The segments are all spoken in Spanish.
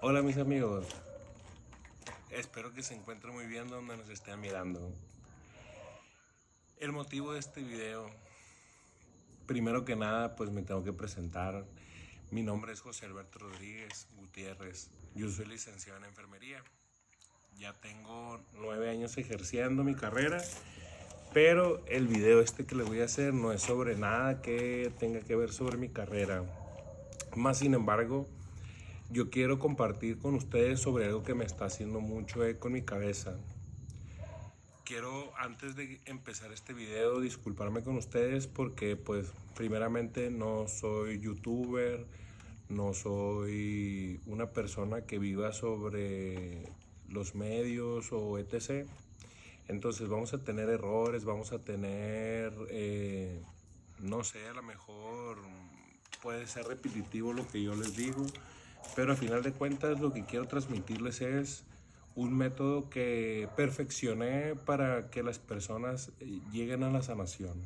Hola mis amigos, espero que se encuentren muy bien donde nos estén mirando. El motivo de este video, primero que nada, pues me tengo que presentar. Mi nombre es José Alberto Rodríguez Gutiérrez. Yo soy licenciado en enfermería. Ya tengo 9 años ejerciendo mi carrera, pero el video que le voy a hacer no es sobre nada que tenga que ver sobre mi carrera. Más sin embargo, yo quiero compartir con ustedes sobre algo que me está haciendo mucho eco en mi cabeza. Quiero, antes de empezar este video, disculparme con ustedes porque pues primeramente no soy youtuber, no soy una persona que viva sobre los medios o etc. Entonces vamos a tener errores, vamos a tener, no sé, a lo mejor puede ser repetitivo lo que yo les digo, pero a final de cuentas lo que quiero transmitirles es un método que perfeccioné para que las personas lleguen a la sanación.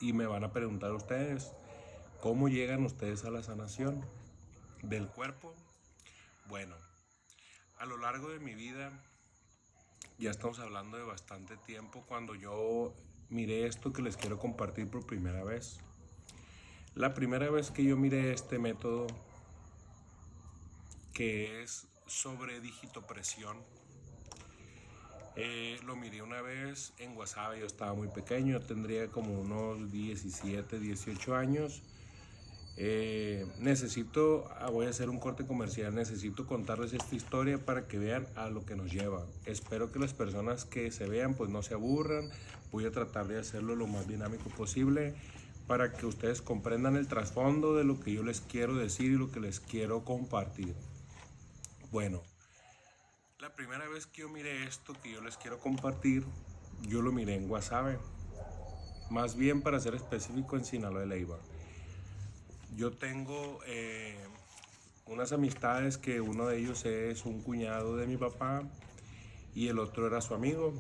Y me van a preguntar ustedes, ¿cómo llegan ustedes a la sanación del cuerpo? Bueno, a lo largo de mi vida, ya estamos hablando de bastante tiempo, cuando yo miré esto que les quiero compartir por primera vez. La primera vez que yo miré este método, que es sobre digitopresión, lo miré una vez en WhatsApp. Yo estaba muy pequeño, tendría como unos 17, 18 años. Voy a hacer un corte comercial, necesito contarles esta historia para que vean a lo que nos lleva. Espero que las personas que se vean pues no se aburran. Voy a tratar de hacerlo lo más dinámico posible para que ustedes comprendan el trasfondo de lo que yo les quiero decir y lo que les quiero compartir. Bueno, la primera vez que yo miré esto que yo les quiero compartir, yo lo miré en Guasave, más bien para ser específico en Sinaloa de Leiva. Yo tengo unas amistades que uno de ellos es un cuñado de mi papá y el otro era su amigo.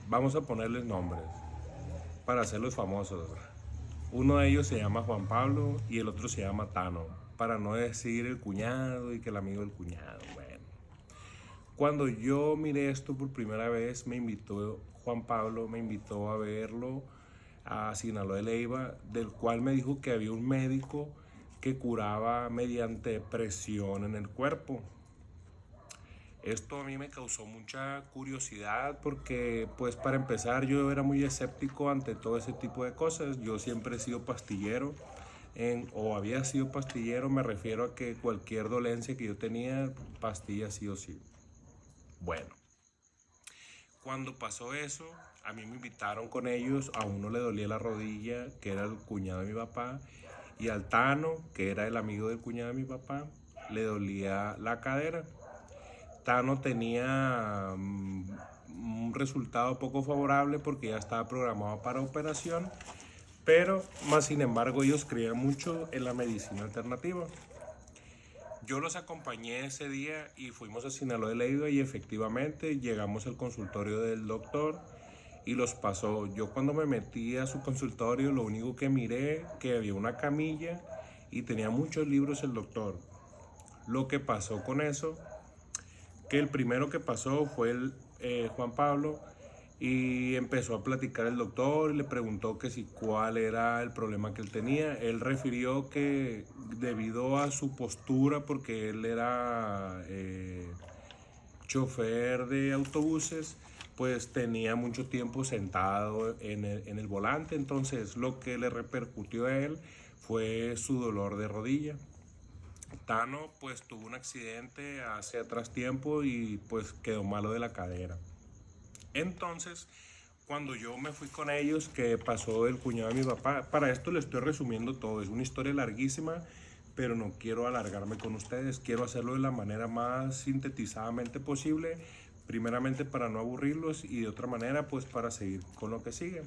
Vamos a ponerles nombres para hacerlos famosos. Uno de ellos se llama Juan Pablo y el otro se llama Tano, para no decir el cuñado y que el amigo del cuñado. Bueno, cuando yo miré esto por primera vez, me invitó Juan Pablo, me invitó a verlo a Sinaloa de Leiva, del cual me dijo que había un médico que curaba mediante presión en el cuerpo. Esto a mí me causó mucha curiosidad porque, pues para empezar, yo era muy escéptico ante todo ese tipo de cosas. Yo siempre he sido pastillero, o había sido pastillero, me refiero a que cualquier dolencia que yo tenía, pastilla sí o sí. Bueno, cuando pasó eso, a mí me invitaron con ellos. A uno le dolía la rodilla, que era el cuñado de mi papá, y al Tano, que era el amigo del cuñado de mi papá, le dolía la cadera. Tano tenía un resultado poco favorable porque ya estaba programado para operación, pero más sin embargo ellos creían mucho en la medicina alternativa. Yo los acompañé ese día y fuimos a Sinaloa de Leiva y efectivamente llegamos al consultorio del doctor y los pasó. Yo cuando me metí a su consultorio, lo único que miré que había una camilla y tenía muchos libros el doctor. Lo que pasó con eso, que el primero que pasó fue Juan Pablo, y empezó a platicar el doctor y le preguntó que si cuál era el problema que él tenía. Él refirió que debido a su postura, porque él era chofer de autobuses, pues tenía mucho tiempo sentado en el volante. Entonces lo que le repercutió a él fue su dolor de rodilla. Tano pues tuvo un accidente hace atrás tiempo y pues quedó malo de la cadera. Entonces, cuando yo me fui con ellos, que pasó el cuñado de mi papá, para esto le estoy resumiendo todo, es una historia larguísima, pero no quiero alargarme con ustedes, quiero hacerlo de la manera más sintetizadamente posible, primeramente para no aburrirlos y de otra manera pues para seguir con lo que sigue.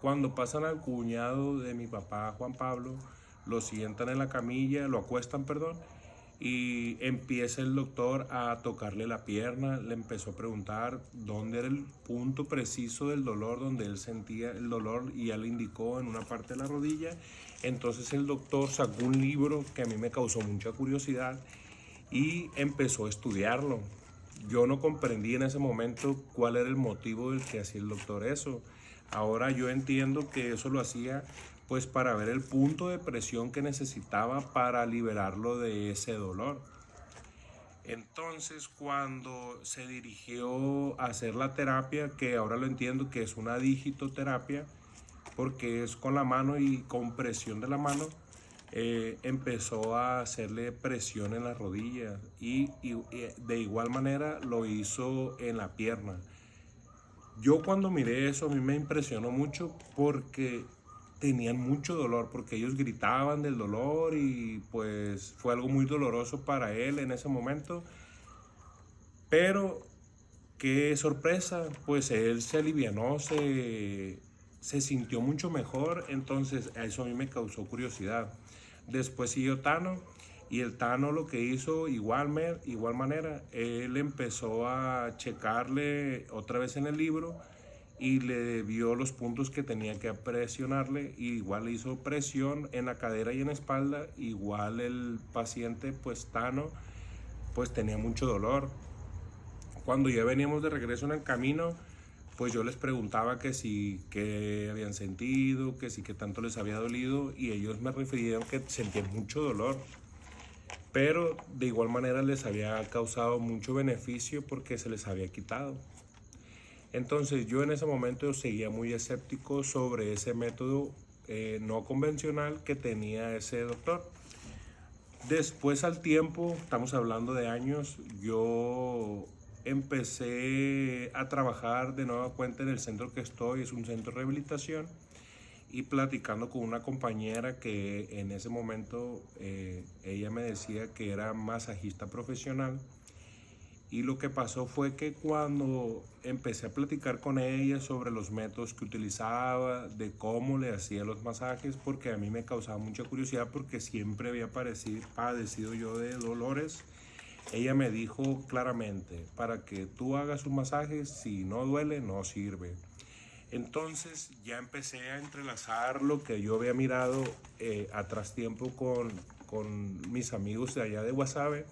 Cuando pasan al cuñado de mi papá, Juan Pablo, lo sientan en la camilla, lo acuestan, perdón, y empieza el doctor a tocarle la pierna. Le empezó a preguntar dónde era el punto preciso del dolor, donde él sentía el dolor, y ya le indicó en una parte de la rodilla. Entonces el doctor sacó un libro que a mí me causó mucha curiosidad y empezó a estudiarlo. Yo no comprendí en ese momento cuál era el motivo del que hacía el doctor eso. Ahora yo entiendo que eso lo hacía pues para ver el punto de presión que necesitaba para liberarlo de ese dolor. Entonces, cuando se dirigió a hacer la terapia, que ahora lo entiendo que es una digitoterapia, porque es con la mano y con presión de la mano, empezó a hacerle presión en las rodillas y de igual manera lo hizo en la pierna. Yo cuando miré eso a mí me impresionó mucho porque tenían mucho dolor, porque ellos gritaban del dolor y pues fue algo muy doloroso para él en ese momento. Pero qué sorpresa, pues él se alivianó, se sintió mucho mejor, entonces eso a mí me causó curiosidad. Después siguió Tano y el Tano lo que hizo igual manera, él empezó a checarle otra vez en el libro y le vio los puntos que tenía que presionarle, y igual le hizo presión en la cadera y en la espalda, igual el paciente pues Tano pues tenía mucho dolor. Cuando ya veníamos de regreso en el camino, pues yo les preguntaba que si, qué habían sentido, que si, qué tanto les había dolido, y ellos me refirieron que sentían mucho dolor, pero de igual manera les había causado mucho beneficio porque se les había quitado. Entonces yo en ese momento seguía muy escéptico sobre ese método no convencional que tenía ese doctor. Después al tiempo, estamos hablando de años, yo empecé a trabajar de nueva cuenta en el centro que estoy, es un centro de rehabilitación, y platicando con una compañera que en ese momento ella me decía que era masajista profesional. Y lo que pasó fue que cuando empecé a platicar con ella sobre los métodos que utilizaba, de cómo le hacía los masajes, porque a mí me causaba mucha curiosidad porque siempre había padecido yo de dolores, ella me dijo claramente, para que tú hagas un masaje, si no duele, no sirve. Entonces ya empecé a entrelazar lo que yo había mirado atrás tiempo con mis amigos de allá de Guasave,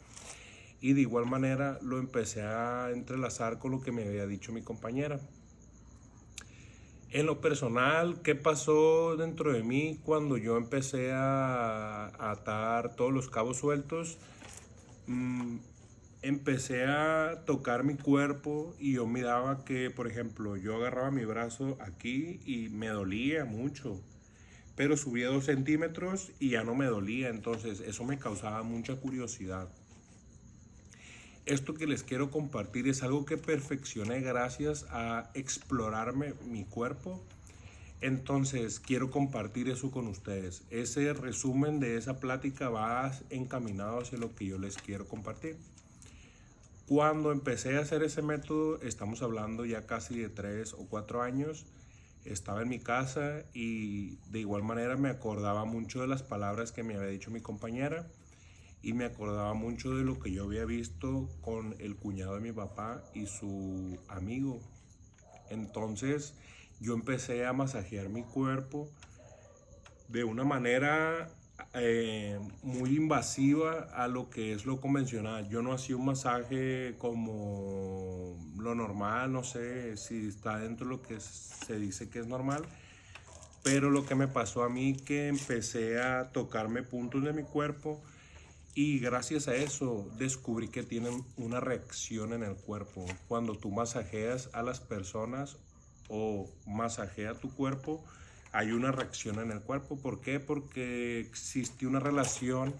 y de igual manera lo empecé a entrelazar con lo que me había dicho mi compañera. En lo personal, ¿qué pasó dentro de mí cuando yo empecé a atar todos los cabos sueltos? Empecé a tocar mi cuerpo y yo miraba que, por ejemplo, yo agarraba mi brazo aquí y me dolía mucho, pero subía 2 centímetros y ya no me dolía, entonces eso me causaba mucha curiosidad. Esto que les quiero compartir es algo que perfeccioné gracias a explorarme mi cuerpo. Entonces quiero compartir eso con ustedes. Ese resumen de esa plática va encaminado hacia lo que yo les quiero compartir. Cuando empecé a hacer ese método, estamos hablando ya casi de 3 o 4 años, estaba en mi casa y de igual manera me acordaba mucho de las palabras que me había dicho mi compañera, y me acordaba mucho de lo que yo había visto con el cuñado de mi papá y su amigo. Entonces yo empecé a masajear mi cuerpo de una manera muy invasiva a lo que es lo convencional. Yo no hacía un masaje como lo normal, no sé si está dentro de lo que se dice que es normal, pero lo que me pasó a mí, que empecé a tocarme puntos de mi cuerpo, y gracias a eso descubrí que tienen una reacción en el cuerpo. Cuando tú masajeas a las personas o masajea tu cuerpo, hay una reacción en el cuerpo. ¿Por qué? Porque existe una relación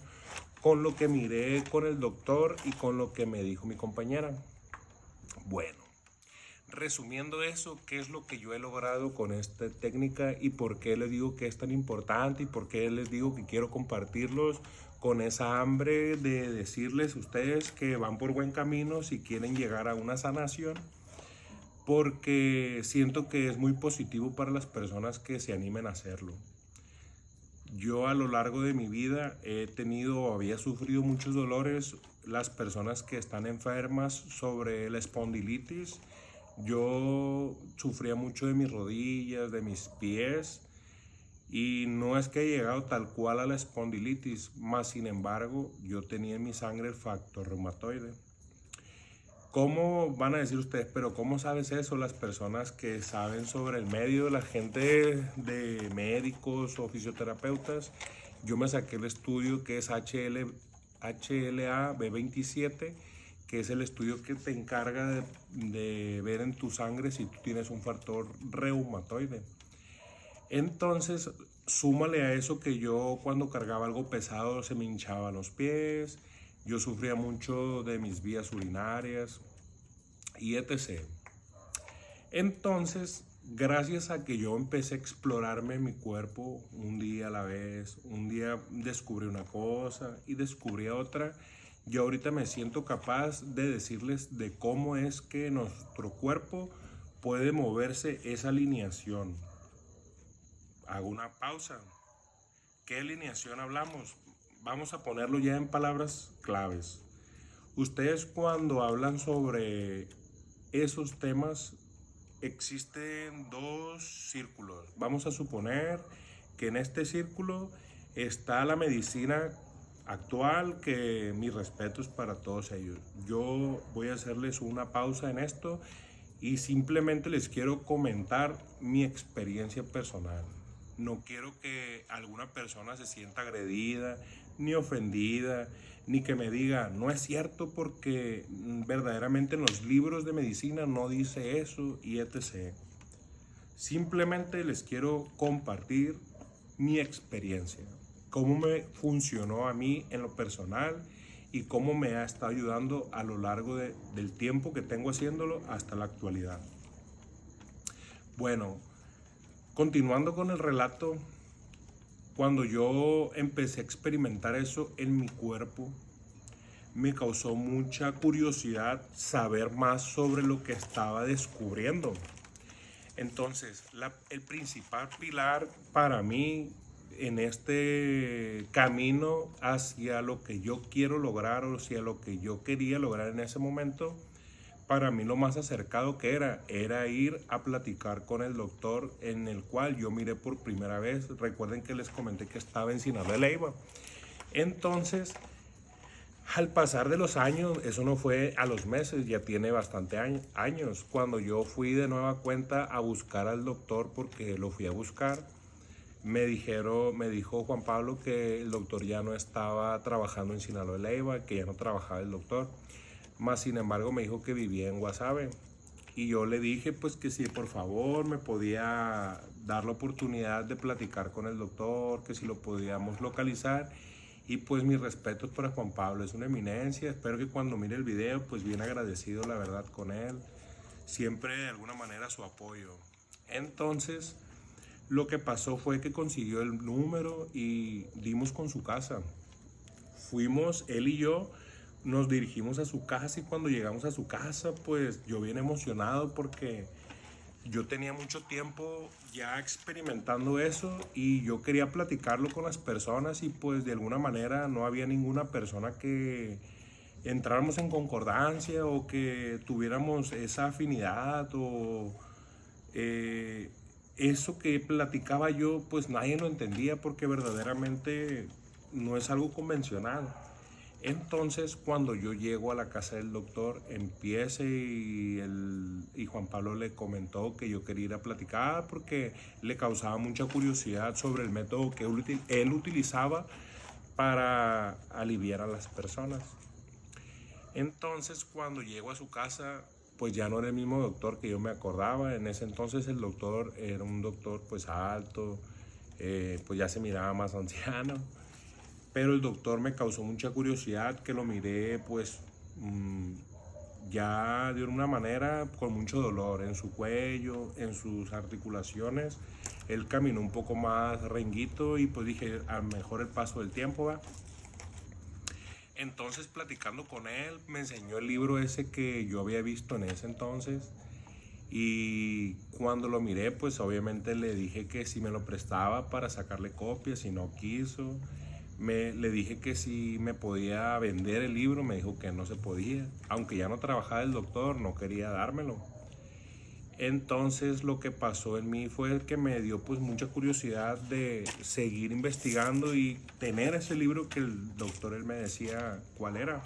con lo que miré con el doctor y con lo que me dijo mi compañera. Bueno, resumiendo eso, ¿qué es lo que yo he logrado con esta técnica y por qué les digo que es tan importante y por qué les digo que quiero compartirlos con esa hambre de decirles a ustedes que van por buen camino si quieren llegar a una sanación? Porque siento que es muy positivo para las personas que se animen a hacerlo. Yo a lo largo de mi vida había sufrido muchos dolores. Las personas que están enfermas sobre la espondilitis, yo sufría mucho de mis rodillas, de mis pies, Y no es que haya llegado tal cual a la espondilitis, más sin embargo yo tenía en mi sangre el factor reumatoide. ¿Cómo van a decir ustedes, pero cómo sabes eso? Las personas que saben sobre el medio, la gente de médicos o fisioterapeutas, yo me saqué el estudio que es HLA-B27, que es el estudio que te encarga de ver en tu sangre si tú tienes un factor reumatoide. Entonces, súmale a eso que yo cuando cargaba algo pesado se me hinchaban los pies, yo sufría mucho de mis vías urinarias y etc. Entonces, gracias a que yo empecé a explorarme mi cuerpo un día a la vez, un día descubrí una cosa y descubrí otra, yo ahorita me siento capaz de decirles de cómo es que nuestro cuerpo puede moverse esa alineación. Hago una pausa. ¿Qué alineación hablamos? Vamos a ponerlo ya en palabras claves. Ustedes cuando hablan sobre esos temas, existen dos círculos. Vamos a suponer que en este círculo está la medicina actual, que mis respetos para todos ellos. Yo voy a hacerles una pausa en esto y simplemente les quiero comentar mi experiencia personal. No quiero que alguna persona se sienta agredida, ni ofendida, ni que me diga, no es cierto porque verdaderamente en los libros de medicina no dice eso y etc. Simplemente les quiero compartir mi experiencia, cómo me funcionó a mí en lo personal y cómo me ha estado ayudando a lo largo del tiempo que tengo haciéndolo hasta la actualidad. Bueno, continuando con el relato, cuando yo empecé a experimentar eso en mi cuerpo, me causó mucha curiosidad saber más sobre lo que estaba descubriendo. Entonces, el principal pilar para mí en este camino hacia lo que yo quiero lograr o hacia lo que yo quería lograr en ese momento, para mí lo más acercado que era ir a platicar con el doctor en el cual yo miré por primera vez. Recuerden que les comenté que estaba en Sinaloa de Leiva. Entonces, al pasar de los años, eso no fue a los meses, ya tiene bastante años, cuando yo fui de nueva cuenta a buscar al doctor, porque lo fui a buscar, me dijo Juan Pablo que el doctor ya no estaba trabajando en Sinaloa de Leiva, que ya no trabajaba el doctor. Más sin embargo me dijo que vivía en Guasave. Y yo le dije pues que si por favor me podía dar la oportunidad de platicar con el doctor, que si lo podíamos localizar. Y pues mis respetos para Juan Pablo, es una eminencia. Espero que cuando mire el video pues bien agradecido la verdad con él. Siempre de alguna manera su apoyo. Entonces lo que pasó fue que consiguió el número y dimos con su casa. Fuimos él y yo, nos dirigimos a su casa y cuando llegamos a su casa, pues yo bien emocionado porque yo tenía mucho tiempo ya experimentando eso y yo quería platicarlo con las personas y pues de alguna manera no había ninguna persona que entráramos en concordancia o que tuviéramos esa afinidad o eso que platicaba yo, pues nadie lo entendía porque verdaderamente no es algo convencional. Entonces, cuando yo llego a la casa del doctor, empiece y Juan Pablo le comentó que yo quería ir a platicar porque le causaba mucha curiosidad sobre el método que él utilizaba para aliviar a las personas. Entonces, cuando llego a su casa, pues ya no era el mismo doctor que yo me acordaba. En ese entonces el doctor era un doctor pues alto, pues ya se miraba más anciano. Pero el doctor me causó mucha curiosidad, que lo miré pues ya de una manera con mucho dolor en su cuello, en sus articulaciones. Él caminó un poco más renguito y pues dije, a lo mejor el paso del tiempo va. Entonces platicando con él me enseñó el libro ese que yo había visto en ese entonces y cuando lo miré pues obviamente le dije que si me lo prestaba para sacarle copias y no quiso. Le dije que si me podía vender el libro, me dijo que no se podía, aunque ya no trabajaba el doctor, no quería dármelo. Entonces lo que pasó en mí fue que me dio pues mucha curiosidad de seguir investigando y tener ese libro que el doctor él me decía cuál era.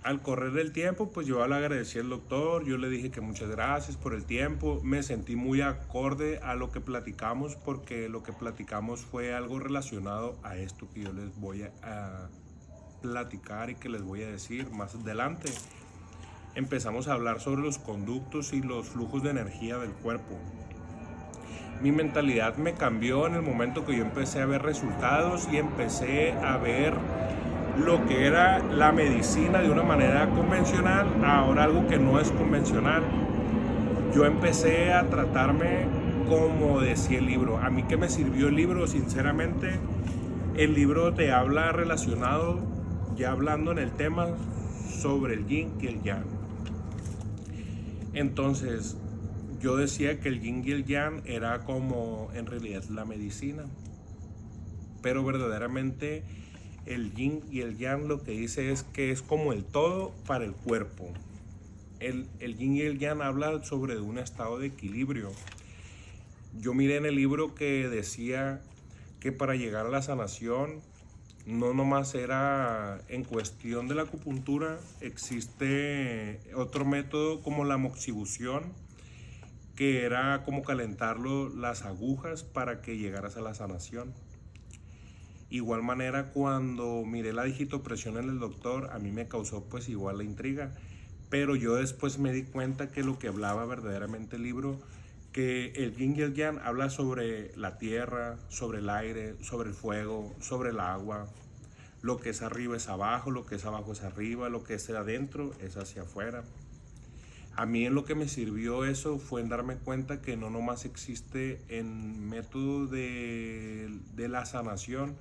Al correr del tiempo, pues yo le agradecí al doctor, yo le dije que muchas gracias por el tiempo, me sentí muy acorde a lo que platicamos porque lo que platicamos fue algo relacionado a esto que yo les voy a platicar y que les voy a decir más adelante. Empezamos a hablar sobre los conductos y los flujos de energía del cuerpo. Mi mentalidad me cambió en el momento que yo empecé a ver resultados y empecé a ver lo que era la medicina de una manera convencional, ahora algo que no es convencional. Yo empecé a tratarme como decía el libro. A mí que me sirvió el libro, sinceramente, el libro te habla relacionado, ya hablando en el tema, sobre el yin y el yang. Entonces, yo decía que el yin y el yang era como en realidad la medicina, pero verdaderamente el yin y el yang lo que dice es que es como el todo para el cuerpo. El yin y el yang habla sobre un estado de equilibrio. Yo miré en el libro que decía que para llegar a la sanación no nomás era en cuestión de la acupuntura, existe otro método como la moxibustión, que era como calentarlo las agujas para que llegaras a la sanación. Igual manera, cuando miré la digitopresión en el doctor, a mí me causó pues igual la intriga, pero yo después me di cuenta que lo que hablaba verdaderamente el libro, que el yin y el yang habla sobre la tierra, sobre el aire, sobre el fuego, sobre el agua. Lo que es arriba es abajo, lo que es abajo es arriba, lo que es adentro es hacia afuera. A mí en lo que me sirvió eso fue en darme cuenta que no nomás existe en método de la sanación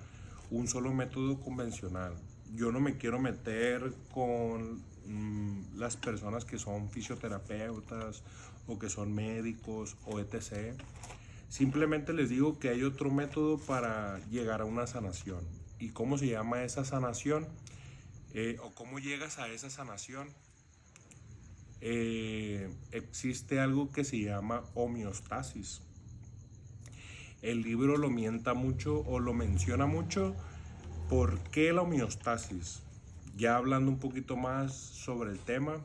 un solo método convencional. Yo no me quiero meter con las personas que son fisioterapeutas o que son médicos o etc. Simplemente les digo que hay otro método para llegar a una sanación. ¿Y cómo se llama esa sanación? ¿O cómo llegas a esa sanación? Existe algo que se llama homeostasis. El libro lo mienta mucho o lo menciona mucho. ¿Por qué la homeostasis? Ya hablando un poquito más sobre el tema,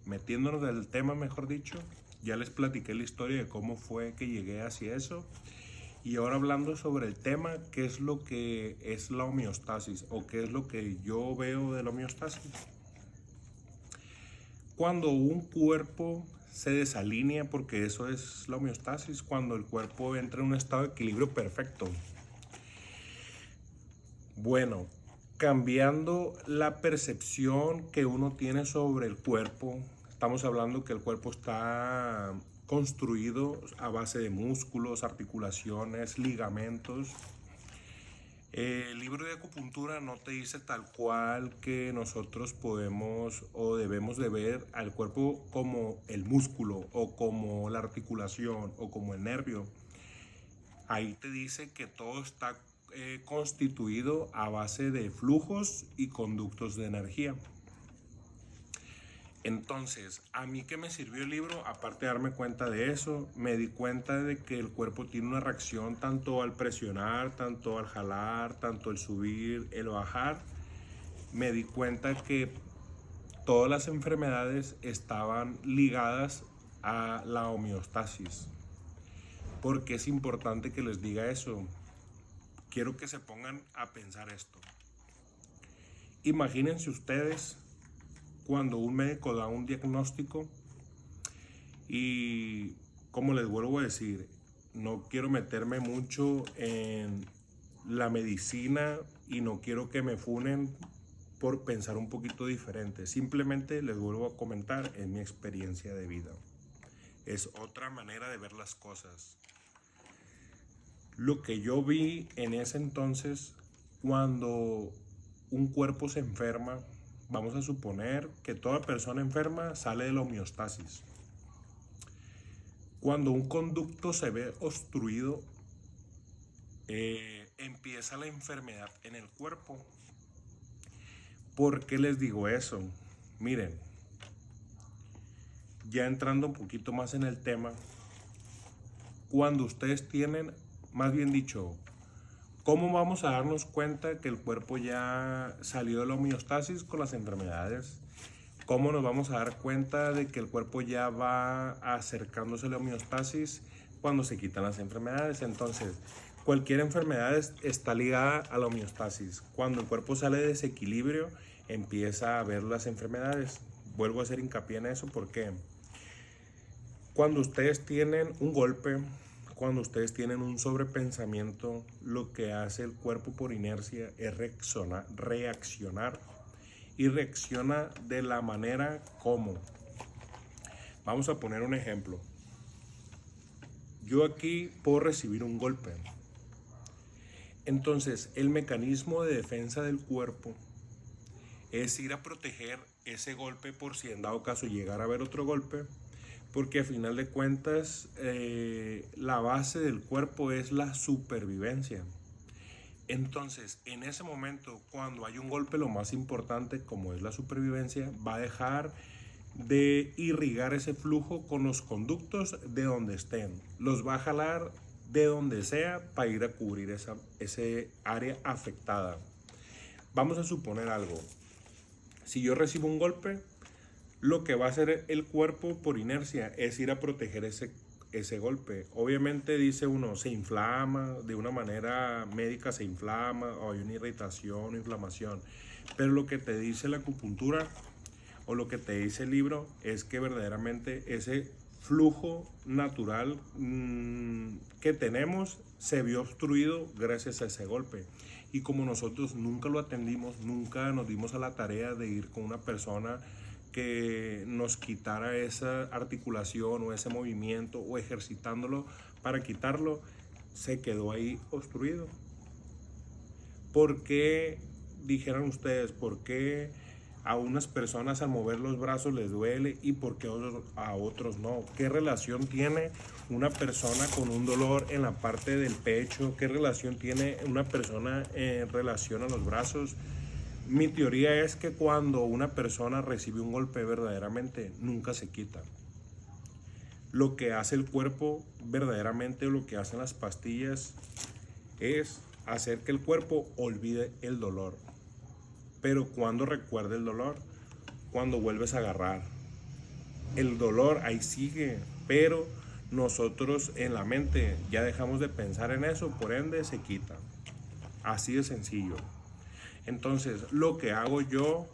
metiéndonos del tema mejor dicho, ya les platiqué la historia de cómo fue que llegué hacia eso. Y ahora hablando sobre el tema, ¿qué es lo que es la homeostasis? ¿O qué es lo que yo veo de la homeostasis? Cuando un cuerpo se desalinea, porque eso es la homeostasis, cuando el cuerpo entra en un estado de equilibrio perfecto. Bueno, cambiando la percepción que uno tiene sobre el cuerpo, estamos hablando que el cuerpo está construido a base de músculos, articulaciones, ligamentos. El libro de acupuntura no te dice tal cual que nosotros podemos o debemos de ver al cuerpo como el músculo o como la articulación o como el nervio. Ahí te dice que todo está constituido a base de flujos y conductos de energía. Entonces, a mí que me sirvió el libro, aparte de darme cuenta de eso, me di cuenta de que el cuerpo tiene una reacción tanto al presionar, tanto al jalar, tanto el subir, el bajar. Me di cuenta que todas las enfermedades estaban ligadas a la homeostasis. ¿Por qué es importante que les diga eso? Quiero que se pongan a pensar esto. Imagínense ustedes cuando un médico da un diagnóstico y, como les vuelvo a decir, no quiero meterme mucho en la medicina y no quiero que me funen por pensar un poquito diferente. Simplemente les vuelvo a comentar en mi experiencia de vida. Es otra manera de ver las cosas. Lo que yo vi en ese entonces, cuando un cuerpo se enferma, vamos a suponer que toda persona enferma sale de la homeostasis. Cuando un conducto se ve obstruido, empieza la enfermedad en el cuerpo. ¿Por qué les digo eso? Miren, ya entrando un poquito más en el tema, cuando ustedes tienen, más bien dicho, ¿cómo vamos a darnos cuenta que el cuerpo ya salió de la homeostasis con las enfermedades? ¿Cómo nos vamos a dar cuenta de que el cuerpo ya va acercándose a la homeostasis cuando se quitan las enfermedades? Entonces, cualquier enfermedad está ligada a la homeostasis. Cuando el cuerpo sale de desequilibrio, empieza a haber las enfermedades. Vuelvo a hacer hincapié en eso porque cuando ustedes tienen un golpe, cuando ustedes tienen un sobrepensamiento, lo que hace el cuerpo por inercia es reaccionar y reacciona de la manera como. Vamos a poner un ejemplo. Yo aquí puedo recibir un golpe. Entonces, el mecanismo de defensa del cuerpo es ir a proteger ese golpe por si en dado caso llegara a haber otro golpe, porque a final de cuentas la base del cuerpo es la supervivencia. Entonces, en ese momento, cuando hay un golpe, lo más importante, como es la supervivencia, va a dejar de irrigar ese flujo con los conductos de donde estén. Los va a jalar de donde sea para ir a cubrir ese área afectada. Vamos a suponer algo. Si yo recibo un golpe, lo que va a hacer el cuerpo por inercia es ir a proteger ese golpe. Obviamente dice uno, se inflama, de una manera médica se inflama, o hay una irritación o inflamación. Pero lo que te dice la acupuntura o lo que te dice el libro es que verdaderamente ese flujo natural que tenemos se vio obstruido gracias a ese golpe. Y como nosotros nunca lo atendimos, nunca nos dimos a la tarea de ir con una persona que nos quitara esa articulación o ese movimiento o ejercitándolo para quitarlo, se quedó ahí obstruido. ¿Por qué, dijeran ustedes, por qué a unas personas al mover los brazos les duele y por qué a otros no? ¿Qué relación tiene una persona con un dolor en la parte del pecho? ¿Qué relación tiene una persona en relación a los brazos? Mi teoría es que cuando una persona recibe un golpe verdaderamente nunca se quita. Lo que hace el cuerpo verdaderamente, lo que hacen las pastillas, es hacer que el cuerpo olvide el dolor. Pero cuando recuerda el dolor, cuando vuelves a agarrar. El dolor ahí sigue, pero nosotros en la mente ya dejamos de pensar en eso, por ende se quita. Así de sencillo. Entonces, lo que hago yo,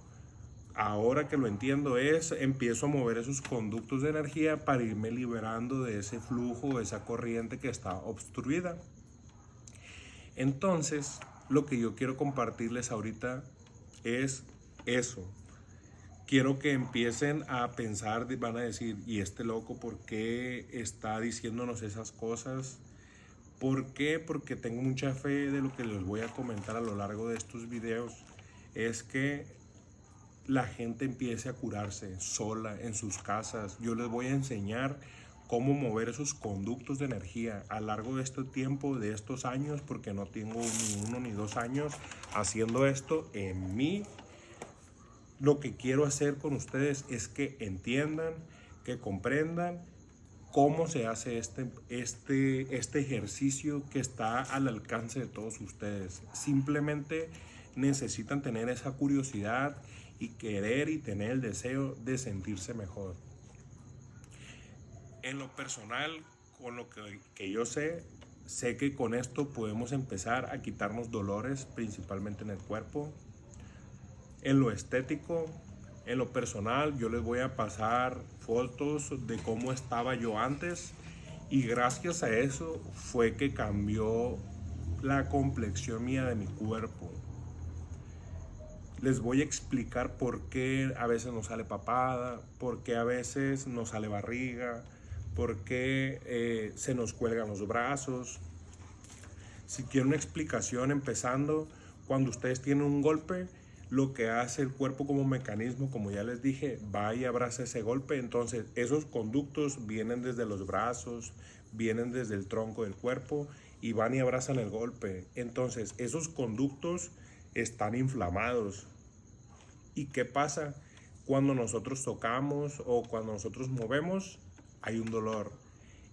ahora que lo entiendo, es empiezo a mover esos conductos de energía para irme liberando de ese flujo, de esa corriente que está obstruida. Entonces, lo que yo quiero compartirles ahorita es eso. Quiero que empiecen a pensar, van a decir, ¿y este loco por qué está diciéndonos esas cosas? ¿Por qué? Porque tengo mucha fe de lo que les voy a comentar a lo largo de estos videos. Es que la gente empiece a curarse sola en sus casas. Yo les voy a enseñar cómo mover esos conductos de energía a lo largo de este tiempo, de estos años, porque no tengo ni 1 ni 2 años haciendo esto en mí. Lo que quiero hacer con ustedes es que entiendan, que comprendan cómo se hace este ejercicio que está al alcance de todos ustedes. Simplemente necesitan tener esa curiosidad y querer y tener el deseo de sentirse mejor. En lo personal, con lo que yo sé que con esto podemos empezar a quitarnos dolores, principalmente en el cuerpo. En lo estético, en lo personal, yo les voy a pasar fotos de cómo estaba yo antes y gracias a eso fue que cambió la complexión mía de mi cuerpo. Les voy a explicar por qué a veces nos sale papada, por qué a veces nos sale barriga, por qué se nos cuelgan los brazos. Si quieren una explicación, empezando, cuando ustedes tienen un golpe, lo que hace el cuerpo como mecanismo, como ya les dije, va y abraza ese golpe. Entonces esos conductos vienen desde los brazos, vienen desde el tronco del cuerpo y van y abrazan el golpe. Entonces esos conductos están inflamados. ¿Y qué pasa? Cuando nosotros tocamos o cuando nosotros movemos, hay un dolor.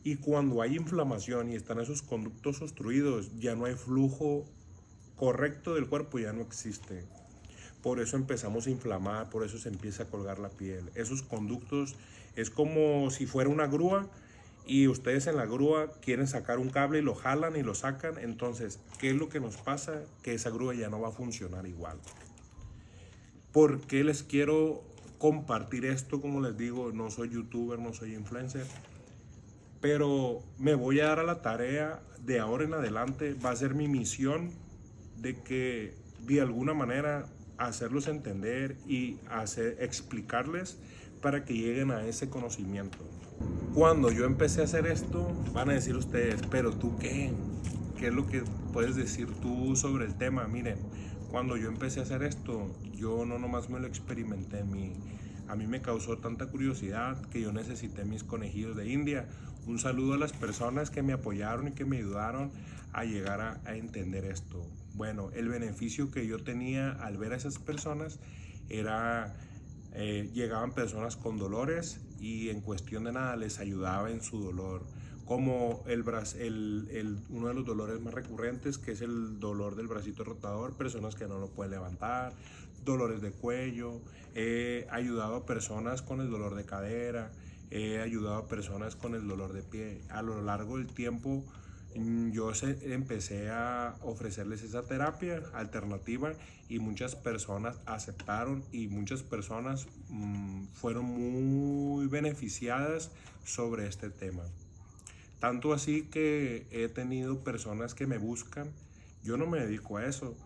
Y cuando hay inflamación y están esos conductos obstruidos, ya no hay flujo correcto del cuerpo, ya no existe. Por eso empezamos a inflamar, por eso se empieza a colgar la piel. Esos conductos es como si fuera una grúa y ustedes en la grúa quieren sacar un cable y lo jalan y lo sacan. Entonces, ¿qué es lo que nos pasa? Que esa grúa ya no va a funcionar igual. ¿Por qué les quiero compartir esto? Como les digo, no soy youtuber, no soy influencer, pero me voy a dar a la tarea de ahora en adelante, va a ser mi misión de que de alguna manera hacerlos entender y explicarles para que lleguen a ese conocimiento. Cuando yo empecé a hacer esto, van a decir ustedes, pero tú qué, ¿qué es lo que puedes decir tú sobre el tema? Miren, cuando yo empecé a hacer esto, yo no nomás me lo experimenté en mí. A mí me causó tanta curiosidad que yo necesité mis conejillos de India. Un saludo a las personas que me apoyaron y que me ayudaron a llegar a entender esto. Bueno, el beneficio que yo tenía al ver a esas personas era, llegaban personas con dolores y en cuestión de nada les ayudaba en su dolor. Como uno de los dolores más recurrentes, que es el dolor del bracito rotador, personas que no lo pueden levantar, dolores de cuello. He ayudado a personas con el dolor de cadera, he ayudado a personas con el dolor de pie. A lo largo del tiempo empecé a ofrecerles esa terapia alternativa y muchas personas aceptaron y muchas personas fueron muy beneficiadas sobre este tema. Tanto así que he tenido personas que me buscan. Yo no me dedico a eso,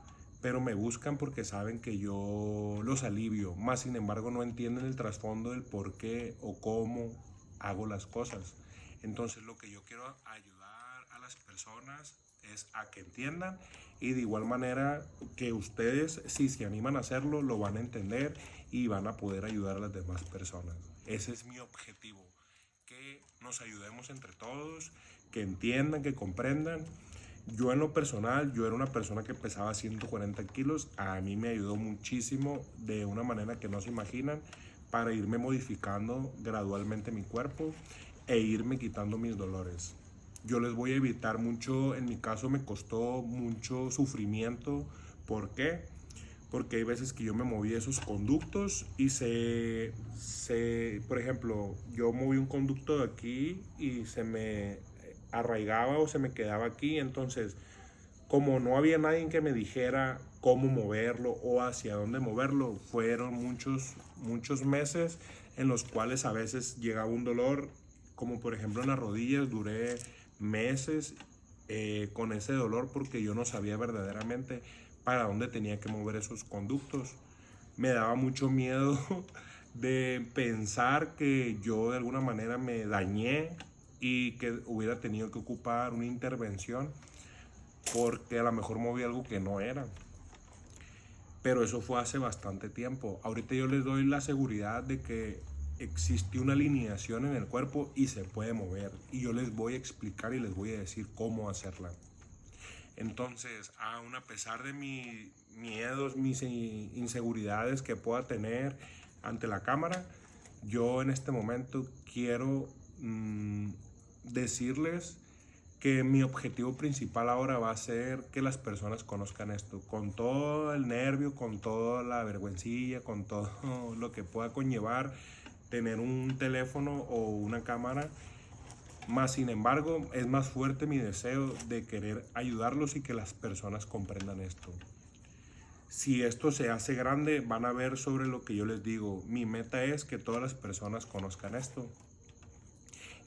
pero me buscan porque saben que yo los alivio. Más sin embargo no entienden el trasfondo del por qué o cómo hago las cosas. Entonces lo que yo quiero ayudar a las personas es a que entiendan y de igual manera que ustedes, si se animan a hacerlo, lo van a entender y van a poder ayudar a las demás personas. Ese es mi objetivo, que nos ayudemos entre todos, que entiendan, que comprendan. Yo en lo personal, yo era una persona que pesaba 140 kilos, a mí me ayudó muchísimo de una manera que no se imaginan para irme modificando gradualmente mi cuerpo e irme quitando mis dolores. Yo les voy a evitar mucho, en mi caso me costó mucho sufrimiento. ¿Por qué? Porque hay veces que yo me moví esos conductos y por ejemplo, yo moví un conducto de aquí y se me arraigaba o se me quedaba aquí. Entonces, como no había nadie que me dijera cómo moverlo o hacia dónde moverlo, fueron muchos meses en los cuales a veces llegaba un dolor, como por ejemplo en las rodillas, duré meses con ese dolor porque yo no sabía verdaderamente para dónde tenía que mover esos conductos. Me daba mucho miedo de pensar que yo de alguna manera me dañé y que hubiera tenido que ocupar una intervención porque a lo mejor moví algo que no era. Pero eso fue hace bastante tiempo. Ahorita yo les doy la seguridad de que existe una alineación en el cuerpo y se puede mover. Y yo les voy a explicar y les voy a decir cómo hacerla. Entonces, aún a pesar de mis miedos, mis inseguridades que pueda tener ante la cámara, yo en este momento quiero decirles que mi objetivo principal ahora va a ser que las personas conozcan esto, con todo el nervio, con toda la vergüencilla, con todo lo que pueda conllevar tener un teléfono o una cámara. Más sin embargo, es más fuerte mi deseo de querer ayudarlos y que las personas comprendan esto. Si esto se hace grande, van a ver sobre lo que yo les digo. Mi meta es que todas las personas conozcan esto.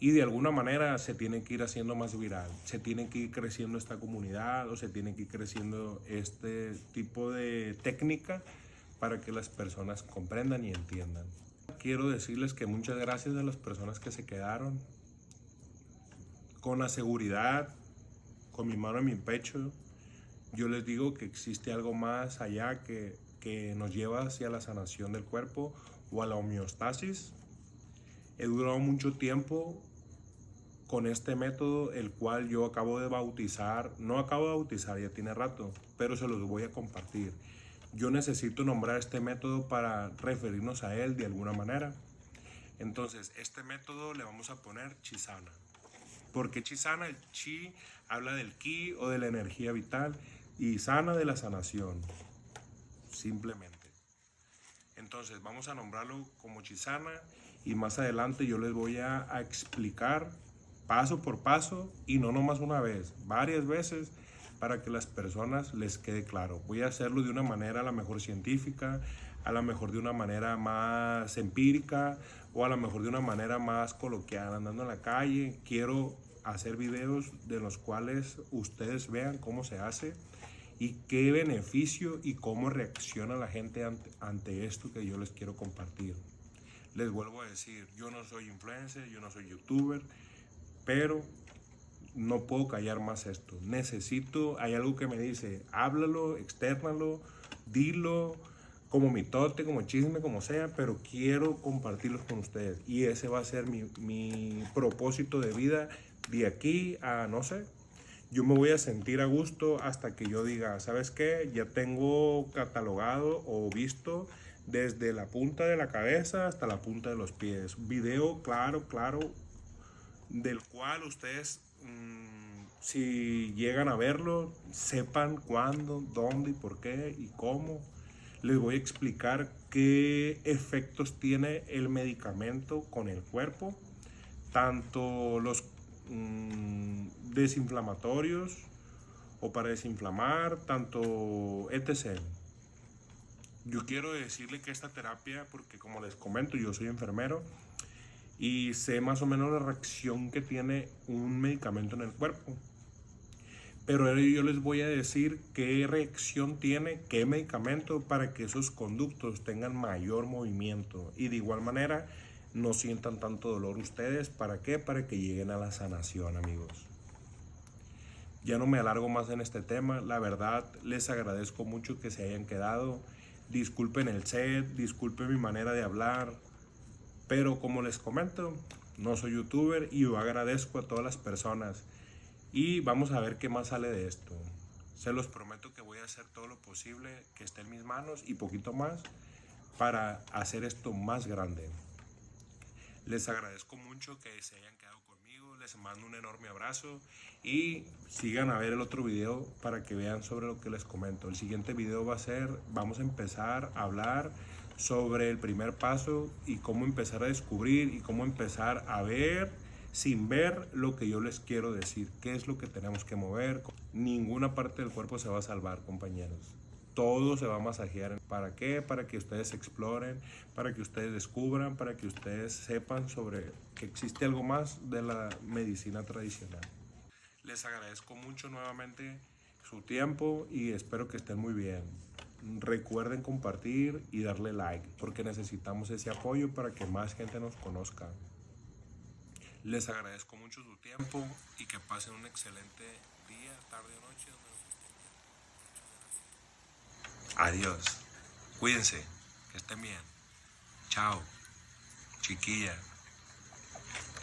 Y de alguna manera se tiene que ir haciendo más viral, se tiene que ir creciendo esta comunidad o se tiene que ir creciendo este tipo de técnica para que las personas comprendan y entiendan. Quiero decirles que muchas gracias a las personas que se quedaron. Con la seguridad, con mi mano en mi pecho, yo les digo que existe algo más allá que nos lleva hacia la sanación del cuerpo o a la homeostasis. He durado mucho tiempo con este método, el cual yo acabo de bautizar, no acabo de bautizar, ya tiene rato, pero se los voy a compartir. Yo necesito nombrar este método para referirnos a él de alguna manera. Entonces, este método le vamos a poner Chisana. ¿Por qué Chisana? El Chi habla del Ki o de la energía vital y Sana de la sanación, simplemente. Entonces, vamos a nombrarlo como Chisana y más adelante yo les voy a explicar paso por paso y no nomás una vez, varias veces para que las personas les quede claro. Voy a hacerlo de una manera a lo mejor científica, a lo mejor de una manera más empírica o a lo mejor de una manera más coloquial, andando en la calle. Quiero hacer videos de los cuales ustedes vean cómo se hace y qué beneficio y cómo reacciona la gente ante esto que yo les quiero compartir. Les vuelvo a decir, yo no soy influencer, yo no soy youtuber, pero no puedo callar más esto. Necesito, hay algo que me dice, háblalo, externalo, dilo, como mitote, como chisme, como sea, pero quiero compartirlos con ustedes. Y ese va a ser mi propósito de vida de aquí a, no sé, yo me voy a sentir a gusto hasta que yo diga, ¿sabes qué? Ya tengo catalogado o visto desde la punta de la cabeza hasta la punta de los pies. Video claro, claro, del cual ustedes, si llegan a verlo, sepan cuándo, dónde y por qué y cómo. Les voy a explicar qué efectos tiene el medicamento con el cuerpo, tanto los desinflamatorios o para desinflamar, tanto etc. Yo quiero decirle que esta terapia, porque como les comento, yo soy enfermero y sé más o menos la reacción que tiene un medicamento en el cuerpo. Pero yo les voy a decir qué reacción tiene, qué medicamento para que esos conductos tengan mayor movimiento y de igual manera no sientan tanto dolor ustedes. ¿Para qué? Para que lleguen a la sanación, amigos. Ya no me alargo más en este tema. La verdad, les agradezco mucho que se hayan quedado. Disculpen el set, disculpen mi manera de hablar. Pero como les comento, no soy youtuber y yo agradezco a todas las personas. Y vamos a ver qué más sale de esto. Se los prometo que voy a hacer todo lo posible que esté en mis manos y poquito más para hacer esto más grande. Les agradezco mucho que se hayan quedado conmigo, les mando un enorme abrazo y sigan a ver el otro video para que vean sobre lo que les comento. El siguiente video va a ser, vamos a empezar a hablar sobre el primer paso y cómo empezar a descubrir y cómo empezar a ver sin ver lo que yo les quiero decir, qué es lo que tenemos que mover. Ninguna parte del cuerpo se va a salvar, compañeros. Todo se va a masajear. ¿Para qué? Para que ustedes exploren, para que ustedes descubran, para que ustedes sepan sobre que existe algo más de la medicina tradicional. Les agradezco mucho nuevamente su tiempo y espero que estén muy bien. Recuerden compartir y darle like porque necesitamos ese apoyo para que más gente nos conozca. Les agradezco mucho su tiempo y que pasen un excelente día, tarde o noche. Adiós. Cuídense. Que estén bien. Chao. Chiquilla.